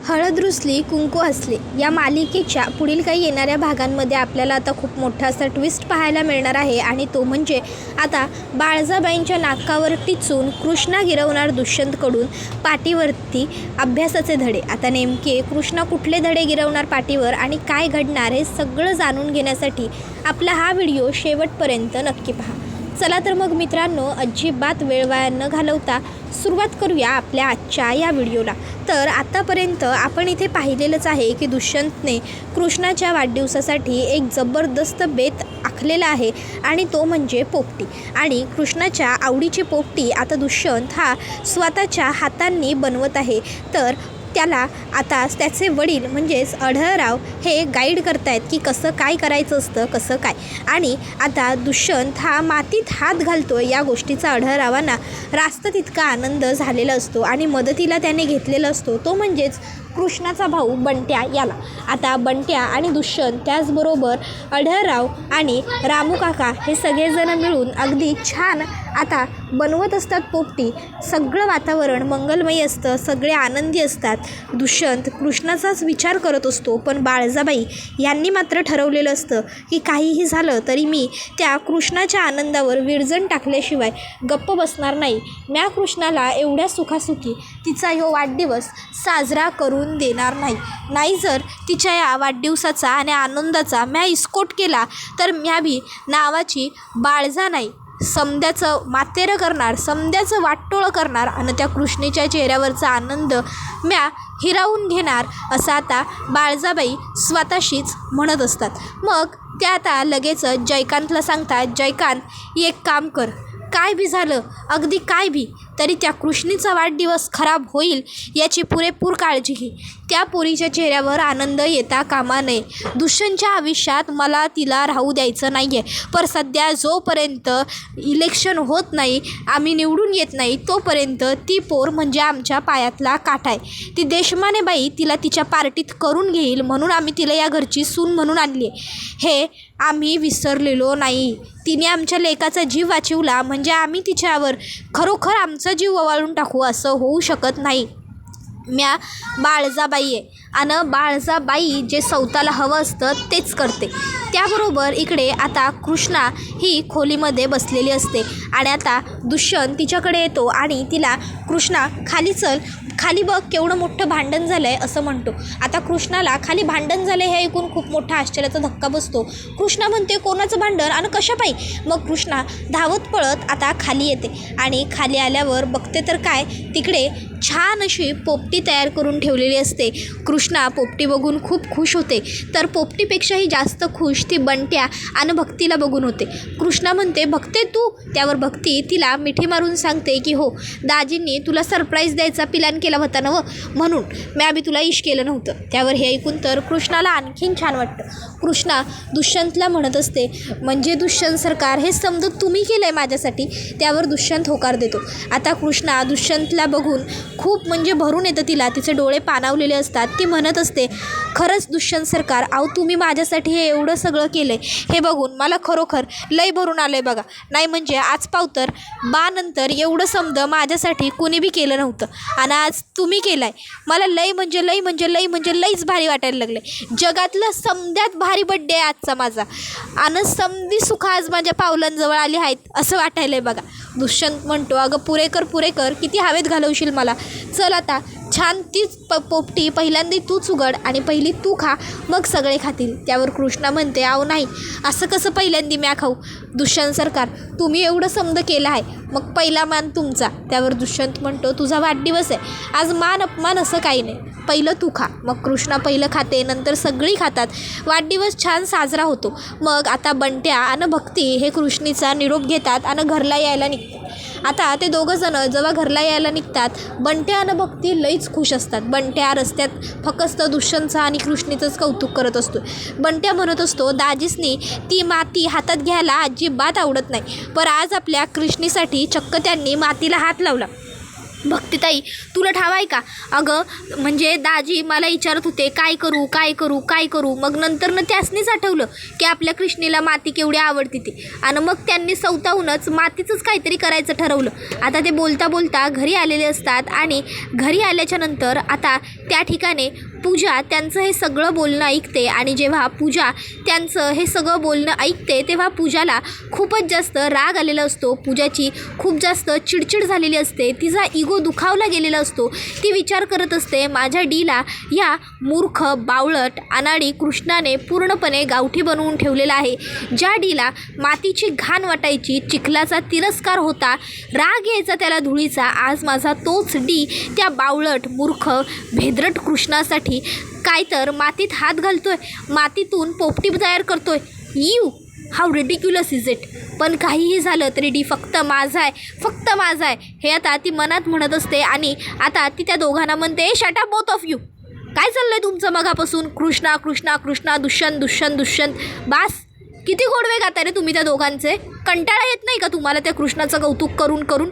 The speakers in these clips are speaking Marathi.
हळद रुसली कुंकू हसले या मालिकेच्या पुढील काही येणाऱ्या भागांमध्ये आपल्याला आता खूप मोठा असा ट्विस्ट पाहायला मिळणार आहे आणि तो म्हणजे आता बाळजाबाईंच्या नाकावर टिचून कृष्णा गिरवणार दुष्यंतकडून पाटीवरती अभ्यासाचे धडे। आता नेमके कृष्णा कुठले धडे गिरवणार पाटीवर आणि काय घडणार हे सगळं जाणून घेण्यासाठी आपला हा व्हिडिओ शेवटपर्यंत नक्की पहा। चला तर मग मित्रांनो, अजिबात वेळ वाया न घालवता सुरुवात करूया आपल्या आजच्या या व्हिडिओला। तर आतापर्यंत आपण इथे पाहिलेलंच आहे की दुष्यंतने कृष्णाच्या वाढदिवसासाठी एक जबरदस्त बेत आखलेला आहे आणि तो म्हणजे पोपटी। आणि कृष्णाच्या आवडीची पोपटी आता दुष्यंत हा स्वतःच्या हातांनी बनवत आहे। तर त्याला आता त्याचे वडील म्हणजेच अढळराव हे गाईड करतायत की कसं काय करायचं असतं, कसं काय। आणि आता दुष्यंत हा मातीत हात घालतो या गोष्टीचा अढळरावांना रास्त तितका आनंद झालेला असतो आणि मदतीला त्याने घेतलेला असतो तो म्हणजेच कृष्णाचा भाऊ बंट्या याला। आता बंट्या आणि दुष्यंत त्याचबरोबर अढळराव आणि रामू काका हे सगळेजण मिळून अगदी छान आता बनवत असतात पोपटी। सगळं वातावरण मंगलमयी असतं, सगळे आनंदी असतात। दुष्यंत कृष्णाचाच विचार करत असतो, पण बाळजाबाई यांनी मात्र ठरवलेलं असतं की काहीही झालं तरी मी त्या कृष्णाच्या आनंदावर विरजण टाकल्याशिवाय गप्प बसणार नाही। म्या कृष्णाला एवढ्या सुखासुखी तिचा ह्यो वाढदिवस साजरा करून देणार नाही जर तिच्या या वाढदिवसाचा आणि आनंदाचा म्या इस्कोट केला तर म्या भी नावाची बाळजा नाही, समद्याचं मातेरं करणार, समद्याचं वाटोळं करणार आणि त्या कृष्णेच्या चेहऱ्यावरचा आनंद म्या हिरावून घेणार असं आता बाळजाबाई स्वतःशीच म्हणत असतात। मग त्या आता लगेच जयकांतला सांगतात, जयकांत एक काम कर, काय बी झालं अगदी काय बी तरी त्या कृष्णीचा वाढदिवस खराब होईल याची पुरेपूर काळजी घे। त्या पोरीच्या चेहऱ्यावर आनंद येता कामा नये। दुष्यंतच्या आयुष्यात मला तिला राहू द्यायचं नाही आहे, पण सध्या जोपर्यंत इलेक्शन होत नाही, आम्ही निवडून येत नाही, तोपर्यंत ती पोर म्हणजे आमच्या पायातला काटा आहे। ती देशमाने बाई तिला तिच्या पार्टीत करून घेईल म्हणून आम्ही तिला या घरची सून म्हणून आणली आहे, हे आम्ही विसरलेलो नाही। तिने आमच्या लेकाचा जीव वाचवला म्हणजे आम्ही तिच्यावर खरोखर आमचा जीव ओवाळून टाकू असं होऊ शकत नाही। म्या बाळजाबाई आहे आणि बाळजाबाई जे सौताला हवं असतं तेच करते। त्याबरोबर इकडे आता कृष्णा ही खोलीमध्ये बसलेली असते आणि आता दुष्यंत तिच्याकडे येतो आणि तिला कृष्णा खाली चल, खाली बघ केवढं मोठं भांडण झालं आहे असं म्हणतो। आता कृष्णाला खाली भांडण झालं हे ऐकून खूप मोठा आश्चर्याचा धक्का बसतो। कृष्णा म्हणते कोणाचं भांडण आणि कशापायी? मग कृष्णा धावत पळत आता खाली येते आणि खाली आल्यावर बघते तर काय, तिकडे छान अशी पोपटी तयार करून ठेवलेली असते। कृष्णा पोपटी बघून खूप खुश होते, तर पोपटीपेक्षाही जास्त खुश ती बंट्या आणि भक्तीला बघून होते। कृष्णा म्हणते भक्ते तू? त्यावर भक्ती तिला मिठी मारून सांगते की हो, दाजींनी तुला सरप्राईज द्यायचा प्लॅन केला होता ना, म्हणून मी बी तुला इश केलं नव्हतं। त्यावर हे ऐकून तर कृष्णाला आणखीन छान वाटतं। कृष्णा दुष्यंतला म्हणत असते म्हणजे दुष्यंत सरकार हे समजून तुम्ही केलं आहे माझ्यासाठी? त्यावर दुष्यंत होकार देतो। आता कृष्णा दुष्यंतला बघून खूप म्हणजे भरून येतं तिला, तिचे डोळे पाणावलेले असतात। ती म्हणत असते खरंच दुष्यंत सरकार, अहो तुम्ही माझ्यासाठी हे एवढं सगळं केलं आहे हे बघून मला खरोखर लय भरून आलं आहे बघा। नाही म्हणजे आज पावतर बानंतर एवढं समजं माझ्यासाठी कुणी बी केलं नव्हतं आणि आज तुम्ही केलं आहे। मला लय म्हणजे लईच भारी वाटायला लागलं आहे। जगातलं समद्यात भारी बड्डे आहे आजचा माझा आणि समधी सुख आज माझ्या पावलांजवळ आली आहेत असं वाटायलं आहे बघा। दुष्यंत म्हणतो अगं पुरे कर, किती हवेत घालवशील मला? चल आता छान तीच पोपटी पहिल्यांदा तूच उघड आणि पहिली तू खा, मग सगळे खातील। त्यावर कृष्णा म्हणते अहो नाही, असं कसं पहिल्यांदा म्या खाऊ? दुष्यंत सरकार तुम्ही एवढं समज केलं आहे, मग पहिला मान तुमचा। त्यावर दुष्यंत म्हणतो तुझा वाढदिवस आहे, आज मान अपमान असं काही नाही, पहिलं तू खा। मग कृष्णा पहिलं खाते, नंतर सगळी खातात। वाढदिवस छान साजरा होतो। मग आता बंट्या आणि भक्ती हे कृष्णीचा निरोप घेतात आणि घरला यायला निघतात। आता ते दोघं जण जेव्हा घरला यायला निघतात, बंट्या आणि भक्ती लईच खुश असतात। बंट्या रस्त्यात फक्त दुष्यंतचा आणि कृष्णीचंच कौतुक करत असतो। बंट्या म्हणत असतो दाजीसनी ती माती हातात घ्यायला अजिबात आवडत नाही, पण आज आपल्या कृष्णीसाठी चक्क त्यांनी मातीला हात लावला। भक्तिताई तुला ठाव आहे का? अगं म्हणजे दाजी मला विचारत होते काय करू काय करू काय करू. मग नंतर त्यासनीच आठवलं की आपल्या कृष्णेला माती केवढी आवडते ती, आणि मग त्यांनी स्वतःहूनच मातीचंच काहीतरी करायचं ठरवलं. आता ते बोलता बोलता घरी आलेले असतात आणि घरी आल्याच्या नंतर आता त्या ठिकाणी पूजा त्यांचं हे सगळं बोलणं ऐकते. आणि जेव्हा पूजा त्यांचं हे सगळं बोलणं ऐकते तेव्हा पूजाला खूपच जास्त राग आलेला असतो. पूजाची खूप जास्त चिडचिड झालेली असते, तिचा इगो दुखावला गेलेला असतो. ती विचार करत असते माझ्या डीला या मूर्ख बावळट अनाडी कृष्णाने पूर्णपणे गावठी बनवून ठेवलेला आहे. ज्या डीला मातीची घाण वाटायची, चिखलाचा तिरस्कार होता, राग यायचा त्याला धुळीचा, आज माझा तोच डी त्या बावळट मूर्ख भेद्रट कृष्णासाठी काय तर मातीत हात घालतोय, मातीतून पोपटी तयार करतोय. You how ridiculous is it. पण काहीही झालं तरी डी फक्त माझा आहे, फक्त माझा आहे हे आता ती मनात म्हणत असते. आणि आता ती त्या दोघांना म्हणते shut up both of you. काय चाललंय तुमचं मगापासून? कृष्णा कृष्णा कृष्णा, दुष्यंत दुष्यंत दुष्यंत. बास, किती गोडवे गाता रे तुम्ही त्या दोघांचे. कंटाळा येत नाही का तुम्हाला त्या कृष्णाचं कौतुक करून करून?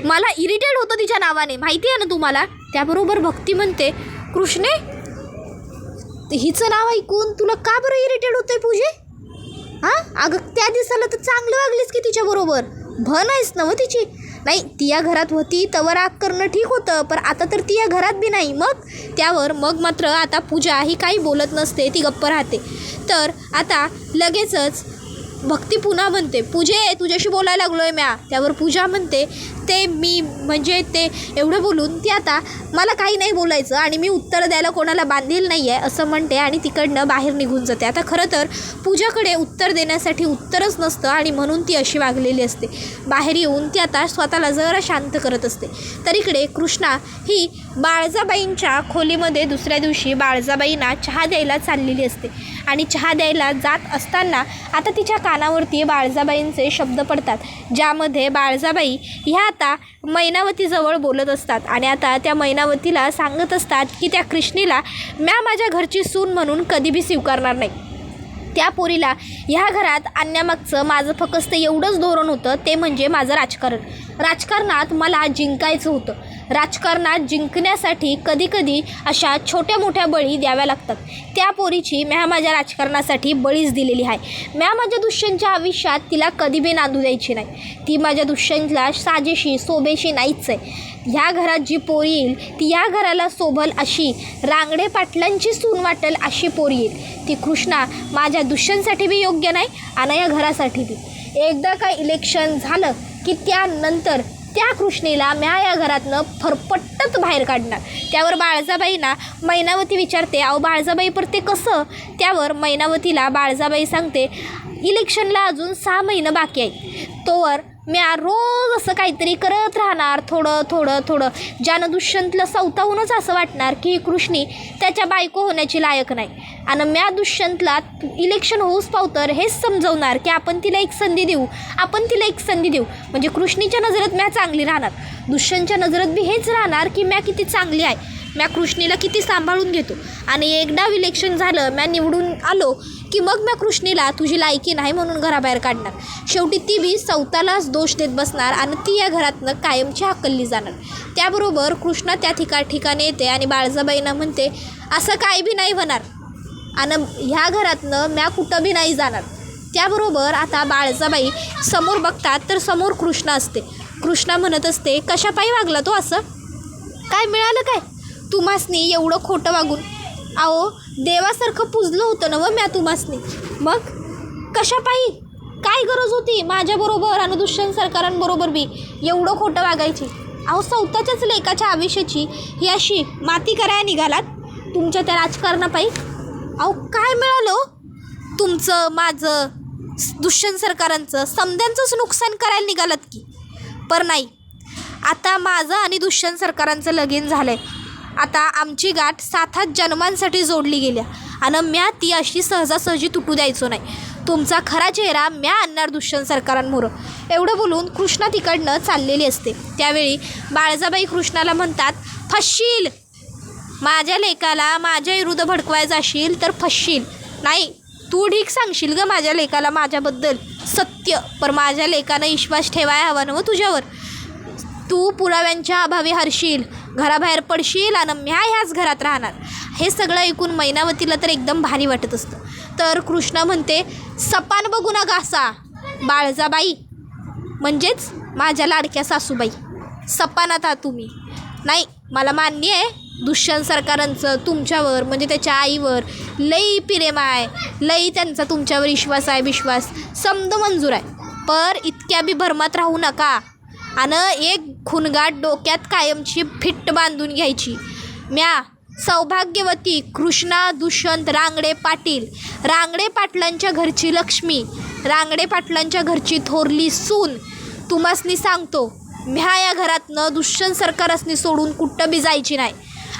मला इरिटेट होतं तिच्या नावाने, माहिती आहे ना तुम्हाला. त्याबरोबर भक्ती म्हणते कृष्णे हिचं नाव ऐकून तुला का बरं इरिटेट होतंय पूजे? हां अगं त्या दिवसाला तर चांगलं वागलीस की तिच्याबरोबर, भन आहेस ना व तिची. नाही ती या घरात होती तवर राग करणं ठीक होतं, पण आता तर ती या घरात बी नाही. मग त्यावर मग मात्र आता पूजा ही काही बोलत नसते, ती गप्प राहते. तर आता लगेचच भक्ती पुन्हा म्हणते पूजे तुझ्याशी बोलायला लागलो आहे म्या. त्यावर पूजा म्हणते ते मी म्हणजे ते एवढं बोलून ती आता मला काही नाही बोलायचं आणि मी उत्तर द्यायला कोणाला बांधील नाही आहे असं म्हणते आणि तिकडनं बाहेर निघून जाते. आता खरं तर पूजाकडे उत्तर देण्यासाठी उत्तरच नसतं आणि म्हणून ती अशी वागलेली असते. बाहेर येऊन ती आता स्वतःला जरा शांत करत असते. तर इकडे कृष्णा ही बाळजाबाईंच्या खोलीमध्ये दुसऱ्या दिवशी बाळजाबाईंना चहा द्यायला चाललेली असते. आणि चहा द्यायला जात असताना आता तिच्या कानावरती बाळजाबाईंचे शब्द पडतात, ज्यामध्ये बाळजाबाई ह्या आता मैनावतीजवळ बोलत असतात. आणि आता त्या मैनावतीला सांगत असतात की त्या कृष्णीला म्या माझ्या घरची सून म्हणून कधी बी स्वीकारणार नाही. त्या पोरीला ह्या घरात आणण्यामागचं माझं फक्त एवढंच धोरण होतं, ते म्हणजे माझं राजकारण. राजकारणात मला जिंकायचं होतं. राजकारणात जिंकण्यासाठी कधीकधी अशा छोट्या मोठ्या बळी द्याव्या लागतात. त्या पोरीची म्या माझ्या राजकारणासाठी बळीच दिलेली आहे. म्या माझ्या दुष्यंतच्या आयुष्यात तिला कधी बी नांदू द्यायची नाही. ती माझ्या दुष्यंतला साजेशी सोबेशी नाहीच आहे. ह्या घरात जी पोरी येईल ती या घराला शोभल अशी, रांगडे पाटलांची सून वाटेल अशी पोरी येईल. ती कृष्णा माझ्या दुष्यंतसाठी बी योग्य नाही आणि या घरासाठी बी. एकदा का इलेक्शन झालं की त्यानंतर त्या कृष्णेला म्या या घरातनं फरफट्टच बाहेर काढणार. त्यावर बाळजाबाईंना मैनावती विचारते अहो बाळजाबाई पर ते कसं? त्यावर मैनावतीला बाळजाबाई सांगते इलेक्शनला अजून 6 महिने बाकी आहे, तोवर म्या रोज असं काहीतरी करत राहणार, थोडं थोडं थोडं, ज्यानं दुष्यंतला स्वतःहूनच असं वाटणार की कृष्णी त्याच्या बायको होण्याची लायक नाही. आणि म्या दुष्यंतला इलेक्शन होऊच पावतर हेच समजवणार की आपण तिला एक संधी देऊ, आपण तिला एक संधी देऊ. म्हणजे कृष्णीच्या नजरेत म्या चांगली राहणार, दुष्यंतच्या नजरेत बी हेच राहणार की म्या किती चांगली आहे, म्या कृष्णीला किती सांभाळून घेतो. आणि एकदा इलेक्शन झालं म्या निवडून आलो की मग म्या कृष्णीला तुझी लायकी नाही म्हणून घराबाहेर काढणार. शेवटी ती बी स्वतःलाच दोष देत बसणार आणि ती या घरातनं कायमची हाकलली जाणार. त्याबरोबर कृष्णा त्या ठिकाणी येते आणि बाळजाबाईंना म्हणते असं काय बी नाही होणार आणि ह्या घरातनं म्या कुठं बी नाही जाणार. त्याबरोबर आता बाळजाबाई समोर बघतात तर समोर कृष्णा असते. कृष्णा म्हणत असते कशापायी वागला तो असं? काय मिळालं काय तुम्हासनी एवढं खोटं वागून? अहो देवासारखं पुजलं होतं ना व म्या तुम्हासनी, मग कशापायी? काय गरज होती माझ्याबरोबर आणि दुष्यंत सरकारांबरोबर बी एवढं खोटं वागायची? अहो स्वतःच्याच लेकाच्या आयुष्याची ही अशी माती करायला निघालात तुमच्या त्या राजकारणापायी. अहो काय मिळालं तुमचं माझं दुष्यंत सरकारांचं समद्यांचंच नुकसान करायला निघालात की. पर नाही, आता माझं आणि दुष्यंत सरकारांचं लगीन झालं आहे. आता आमची गाठ 7 जन्मांसाठी जोडली गेल्या आणि म्या ती अशी सहजासहजी तुटू द्यायचो नाही. तुमचा खरा चेहरा म्या आणणार दुष्यंत सरकारांमोरं. एवढं बोलून कृष्णा तिकडनं चाललेली असते. त्यावेळी बाळजाबाई कृष्णाला म्हणतात फसशील, माझ्या लेकाला माझ्या विरुद्ध भडकवायचं असेल तर फसशील. नाही तू ठीक सांगशील ग माझ्या लेकाला माझ्याबद्दल सत्य, पर माझ्या लेकानं विश्वास ठेवायला हवा ना तुझ्यावर. तू पुराव्यांच्या अभावी हरशील, घराबाहेर पडशील आणि म्या ह्याच घरात राहणार. हे सगळं ऐकून मैनावतीला तर एकदम भारी वाटत असतं. तर कृष्णा म्हणते, सपान बघू ना घासा बाळजाबाई, म्हणजेच माझ्या लाडक्या सासूबाई, सपान आता तुम्ही. नाही, मला मान्य आहे दुष्यंत सरकारांचं तुमच्यावर म्हणजे त्याच्या आईवर लई प्रेम आहे, लई त्यांचा तुमच्यावर विश्वास समद मंजूर आहे. पर इतक्या बी भरमात राहू नका आणि एक खुणगाट डोक्यात कायमची फिट्ट बांधून घ्यायची. म्या सौभाग्यवती कृष्णा दुष्यंत रांगडे पाटील, रांगडे पाटलांच्या घरची लक्ष्मी, रांगडे पाटलांच्या घरची थोरली सून, तुम्हासनी सांगतो म्या या घरातनं दुष्यंत सरकारसनी सोडून कुठं बी जायची नाही.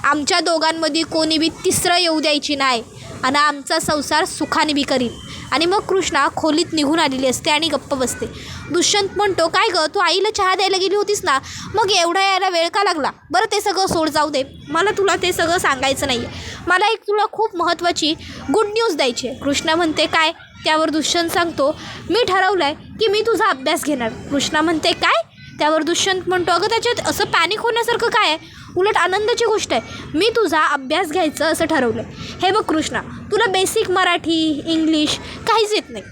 आमच्या दोघांमध्ये कोणी बी तिसरं येऊ द्यायची नाही आणि आमचा संसार सुखाने बी करील. आणि मग कृष्णा खोलीत निघून आलेली असते आणि गप्प बसते. दुष्यंत म्हणतो, काय गं, तू आईला चहा द्यायला गेली होतीस ना, मग एवढा यायला वेळ का लागला? बरं ते सगळं सोड, जाऊ दे, मला तुला ते सगळं सांगायचं नाही आहे. मला एक तुला खूप महत्त्वाची गुड न्यूज द्यायची आहे. कृष्णा म्हणते, काय? त्यावर दुष्यंत सांगतो, मी ठरवलं आहे की मी तुझा अभ्यास घेणार. कृष्णा म्हणते, काय? त्यावर दुष्यंत म्हणतो, अगं त्याच्यात असं पॅनिक होण्यासारखं काय आहे, उलट आनंदाची गोष्ट आहे, मी तुझा अभ्यास घ्यायचं असं ठरवलं आहे. हे बघ कृष्णा, तुला बेसिक मराठी इंग्लिश काहीच येत नाही,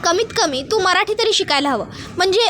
कमीत कमी तू मराठी तरी शिकायला हवं, म्हणजे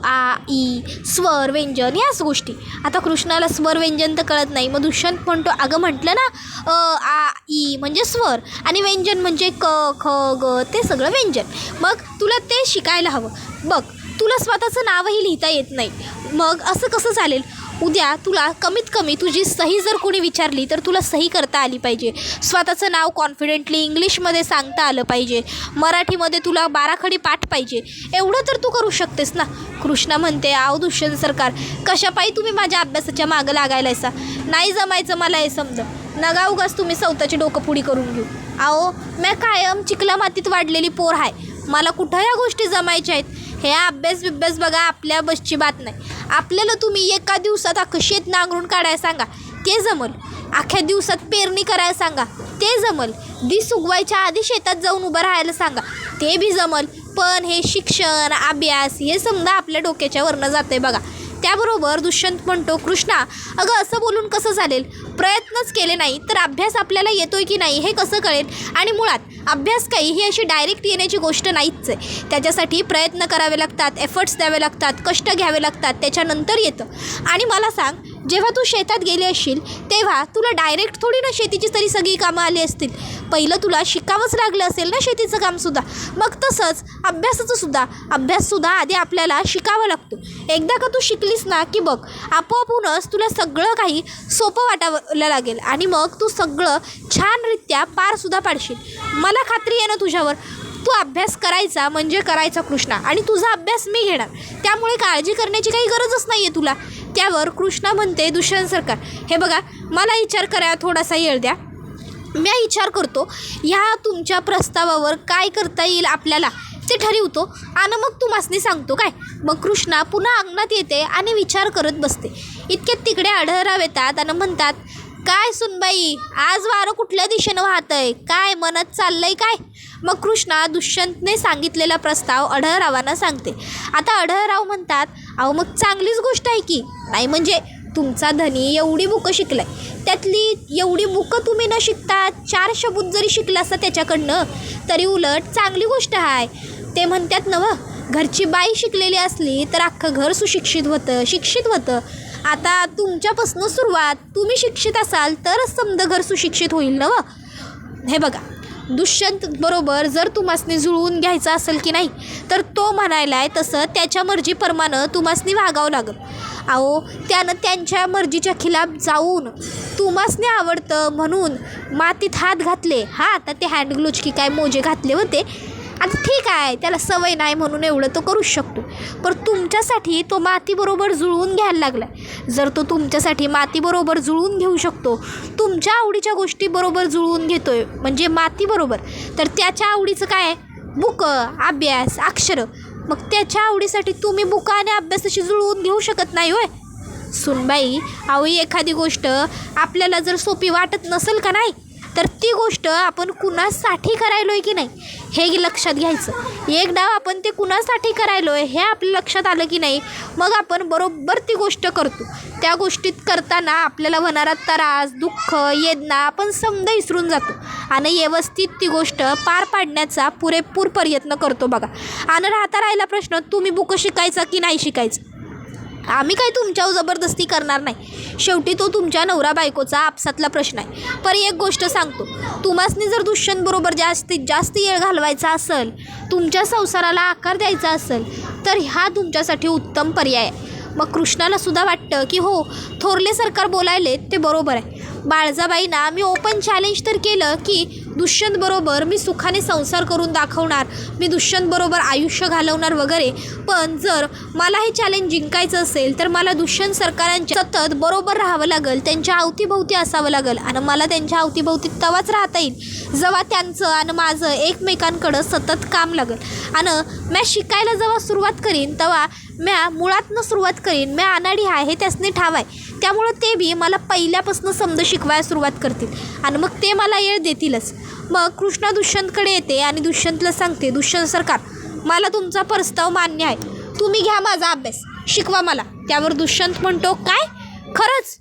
आ ई स्वर व्यंजन ह्याच गोष्टी. आता कृष्णाला स्वर व्यंजन तर कळत नाही. मग दुष्यंत म्हणतो, अगं म्हटलं ना आ ई म्हणजे स्वर आणि व्यंजन म्हणजे क ख ग ते सगळं व्यंजन, मग तुला ते शिकायला हवं. बघ तुला स्वतःचं नावही लिहिता येत नाही, मग असं कसं चालेल? उद्या तुला कमीत कमी तुझी सही जर कोणी विचारली तर तुला सही करता आली पाहिजे, स्वतःचं नाव कॉन्फिडेंटली इंग्लिशमध्ये सांगता आलं पाहिजे, मराठीमध्ये तुला बाराखडी पाठ पाहिजे, एवढं तर तू करू शकतेस ना. कृष्णा म्हणते, आहो दुष्यंत सरकार, कशापायी तुम्ही माझ्या अभ्यासाच्या मागं लागायलायसा? नाही जमायचं मला हे समज, नगा उगाच तुम्ही स्वतःची डोकं पुडी करून घेऊ. आहो मी कायम चिखला मातीत वाढलेली पोर आहे, मला कुठं या गोष्टी जमायच्या आहेत? हे अभ्यास बघा आपल्या बसची बात नाही. आपल्याला तुम्ही एका दिवसात अख्खं शेत नांगरून काढायला सांगा, ते जमल. अख्ख्या दिवसात पेरणी करायला सांगा, ते जमल. दिस उगवायच्या आधी शेतात जाऊन उभं राहायला सांगा, ते बी जमल. पण हे शिक्षण अभ्यास हे समजा आपल्या डोक्याच्या वरनं जाते बघा. त्याबरोबर दुष्यंत म्हणतो, कृष्णा अगं असं बोलून कसं चालेल? प्रयत्नच केले नाही तर अभ्यास आपल्याला येतोय की नाही हे कसं कळेल? आणि मुळात अभ्यास काही ही अशी डायरेक्ट येण्याची गोष्ट नाहीच आहे, त्याच्यासाठी प्रयत्न करावे लागतात, एफर्ट्स द्यावे लागतात, कष्ट घ्यावे लागतात, त्याच्यानंतर येतं. आणि मला सांग, जेव्हा तू शेतात गेली असशील तेव्हा तुला डायरेक्ट थोडी ना शेतीची तरी सगळी कामं आली असतील, पहिलं तुला शिकावंच लागलं असेल ना शेतीचं कामसुद्धा. मग तसंच अभ्याससुद्धा आधी आपल्याला शिकावा लागतो. एकदा का तू शिकलीस ना की बघ आपोआपूनच तुला सगळं काही सोपं वाटायला लागेल आणि मग तू सगळं छानरित्या पारसुद्धा पाडशील. मला खात्री आहे ना तुझ्यावर. तू अभ्यास करायचा म्हणजे करायचा कृष्णा, आणि तुझा अभ्यास मी घेणार, त्यामुळे काळजी करण्याची काही गरजच नाही आहे तुला. त्यावर कृष्णा म्हणते, दुष्यंत सरकार हे बघा, मला विचार करायला थोडासा वेळ द्या, मी विचार करतो, ह्या तुमच्या प्रस्तावावर काय करता येईल आपल्याला ते ठरवतो आणि मग तुम्हासनी सांगतो काय. मग कृष्णा पुन्हा अंगणात येते आणि विचार करत बसते. इतक्यात तिकडे आढळराव येतात आणि म्हणतात, काय सुनबाई, आज वारं कुठल्या दिशेनं वाहतंय, काय मनात चाललंय काय? मग कृष्णा दुष्यंतने सांगितलेला प्रस्ताव आढळरावांना सांगते. आता आढळराव म्हणतात, अहो मग चांगलीच गोष्ट आहे की. नाही म्हणजे तुमचा धनी एवढी बुकं शिकलाय, त्यातली एवढी बुकं तुम्ही न शिकता 4 शब्द जरी शिकला असता त्याच्याकडनं तरी उलट चांगली गोष्ट आहे. ते म्हणतात नवं, घरची बाई शिकलेली असली तर अख्खं घर शिक्षित होतं. आता तुमच्यापासून सुरुवात, तुम्ही शिक्षित असाल तरच समजा घर सुशिक्षित होईल नवं. हे बघा, दुष्यंत बरोबर जर तुम्हासनी जुळवून घ्यायचं असेल की नाही तर तो म्हणायलाय तसं त्याच्या मर्जीप्रमाणे तुम्हासनी वागावं लागेल. अहो त्यानं त्यांच्या मर्जीच्या खिलाफ जाऊन तुम्हासनी आवडतं म्हणून मातीत हात घातले, आता ते हँडग्लोज की काय मोजे घातले होते, आता ठीक आहे त्याला सवय नाही म्हणून एवढं तो करूच शकतो. पण तुमच्यासाठी तो मातीबरोबर जुळवून घ्यायला लागला. जर तो तुमच्यासाठी मातीबरोबर जुळवून घेऊ शकतो, तुमच्या आवडीच्या गोष्टीबरोबर जुळवून घेतोय म्हणजे मातीबरोबर, तर त्याच्या आवडीचं काय आहे? बुकं, अभ्यास, अक्षरं. मग त्याच्या आवडीसाठी तुम्ही बुकं आणि अभ्यासाशी जुळवून घेऊ शकत नाही होय सुनबाई. अहो एखादी गोष्ट आपल्याला जर सोपी वाटत नसेल का नाही तर ती गोष्ट आपण कुणासाठी करायलो आहे की नाही हे लक्षात घ्यायचं. एक डाव आपण ते कुणासाठी करायलो आहे हे आपल्या लक्षात आलं की नाही, मग आपण बरोबर ती गोष्ट करतो. त्या गोष्टीत करताना आपल्याला होणारा त्रास, दुःख, वेदना आपण समजा विसरून जातो आणि व्यवस्थित ती गोष्ट पार पाडण्याचा पुरेपूर प्रयत्न करतो बघा. आणि राहिला प्रश्न, तुम्ही बुक शिकायचा की नाही शिकायचं. आम्ही काय तुमच्यावर जबरदस्ती करणार नाही. शेवटी तो तुमच्या नवरा बायकोचा आपसातला प्रश्न आहे. पण एक गोष्ट सांगतो, तुम्हासनी जर दुष्यंतबरोबर जास्तीत जास्त वेळ घालवायचा असेल, तुमच्या संसाराला आकार द्यायचा असेल, तर हा तुमच्यासाठी उत्तम पर्याय आहे. मग कृष्णाला सुद्धा वाटतं की हो, थोरले सरकार बोलायले ते बरोबर आहे. बाळजाबाईंना मी ओपन चॅलेंज तर केलं की दुष्यंतबरोबर मी सुखाने संसार करून दाखवणार, मी दुष्यंतबरोबर आयुष्य घालवणार वगैरे. पण जर मला हे चॅलेंज जिंकायचं असेल तर मला दुष्यंत सरकारांच्या सतत बरोबर राहावं लागेल, त्यांच्या अवतीभोवती असावं लागेल. आणि मला त्यांच्या अवतीभोवती तेव्हाच राहता येईल जेव्हा त्यांचं आणि माझं एकमेकांकडं सतत काम लागेल. आणि मी शिकायला जेव्हा सुरुवात करीन तेव्हा म्या मुळातनं सुरुवात करीन. म्या अनाडी आहे हे त्यासनी ठाव आहे, त्यामुळं ते बी मला पहिल्यापासून समज शिकवायला सुरुवात करतील आणि मग ते मला येळ देतीलच. मग कृष्णा दुष्यंतकडे येते आणि दुष्यंतला सांगते, दुष्यंत सरकार, मला तुमचा प्रस्ताव मान्य आहे, तुम्ही घ्या माझा अभ्यास, शिकवा मला. त्यावर दुष्यंत म्हणतो, काय खरंच?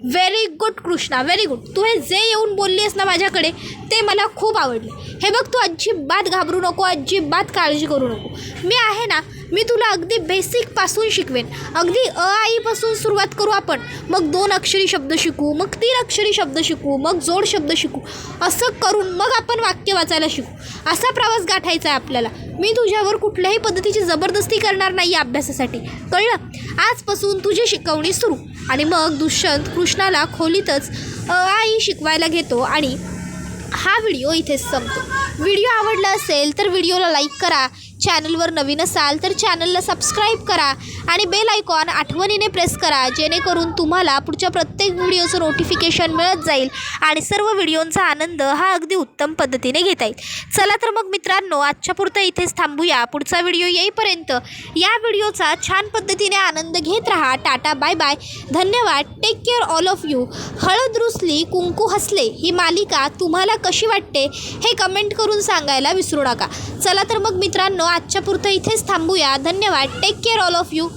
Very good Krishna, very good. तू हे जे येऊन बोलली आहेस ना माझ्याकडे ते मला खूप आवडले. हे बघ, तू अजिबात घाबरू नको, अजिबात काळजी करू नको. मी आहे ना, मी तुला अगदी बेसिकपासून शिकवेन. अगदी आईपासून सुरुवात करू आपण, मग 2 अक्षरी शब्द शिकू, मग 3 अक्षरी शब्द शिकू, मग जोड शब्द शिकू. असं करून मग आपण वाक्य वाचायला शिकू. असा प्रवास गाठायचा आहे आपल्याला. मी तुझ्यावर कुठल्याही पद्धतीची जबरदस्ती करणार नाही या अभ्यासासाठी, कळलं? आजपासून तुझी शिकवणी सुरू. आणि मग दुष्यंत कृष्णाला खोलीतच आई शिकवायला घेतो आणि हा व्हिडिओ इथेच संपतो. व्हिडिओ आवडला असेल तर व्हिडिओला लाईक करा, चॅनलवर नवीन असाल तर चॅनलला सबस्क्राईब करा आणि बेल आयकॉन आठवणीने प्रेस करा, जेणेकरून तुम्हाला पुढच्या प्रत्येक व्हिडिओचं नोटिफिकेशन मिळत जाईल आणि सर्व व्हिडिओंचा आनंद हा अगदी उत्तम पद्धतीने घेता येईल. चला तर मग मित्रांनो, आजच्या पुरतं इथेच थांबूया. पुढचा व्हिडिओ येईपर्यंत या व्हिडिओचा छान पद्धतीने आनंद घेत राहा. टाटा, बाय बाय, धन्यवाद, take care all of you. हळद रुसली कुंकू हसले ही मालिका तुम्हाला कशी वाटते हे कमेंट करून सांगायला विसरू नका. चला तर मग मित्रांनो, आजच्या पुरतं इथेच थांबूया. धन्यवाद, take care all of you.